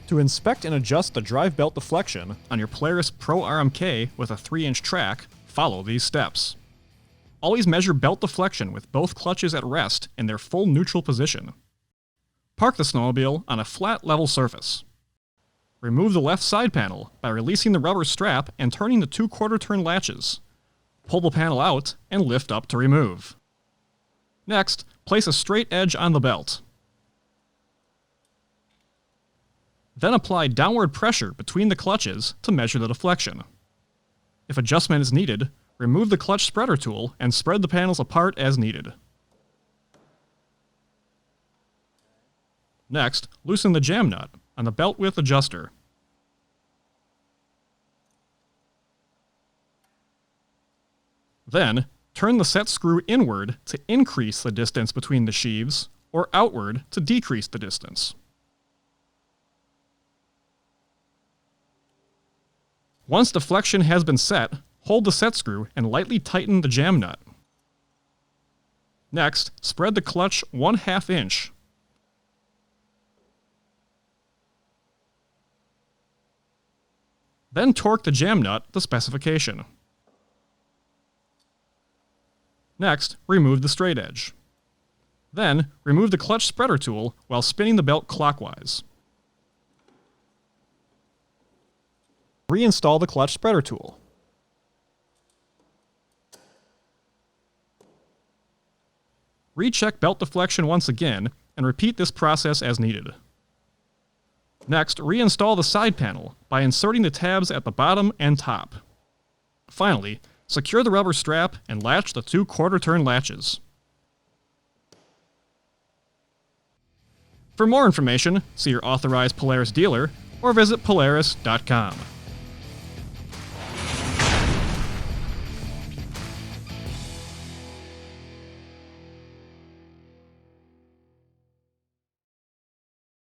To inspect and adjust the drive belt deflection on your Polaris Pro-RMK with a 3-inch track, follow these steps. Always measure belt deflection with both clutches at rest in their full neutral position. Park the snowmobile on a flat, level surface. Remove the left side panel by releasing the rubber strap and turning the 2/4 turn latches. Pull the panel out and lift up to remove. Next, place a straight edge on the belt. Then apply downward pressure between the clutches to measure the deflection. If adjustment is needed, remove the clutch spreader tool and spread the panels apart as needed. Next, loosen the jam nut on the belt width adjuster. Then, turn the set screw inward to increase the distance between the sheaves, or outward to decrease the distance. Once deflection has been set, hold the set screw and lightly tighten the jam nut. Next, spread the clutch 1/2 inch. Then torque the jam nut to specification. Next, remove the straight edge. Then, remove the clutch spreader tool while spinning the belt clockwise. Reinstall the clutch spreader tool. Recheck belt deflection once again, and repeat this process as needed. Next, reinstall the side panel by inserting the tabs at the bottom and top. Finally, secure the rubber strap and latch the 2/4 turn latches. For more information, see your authorized Polaris dealer or visit Polaris.com.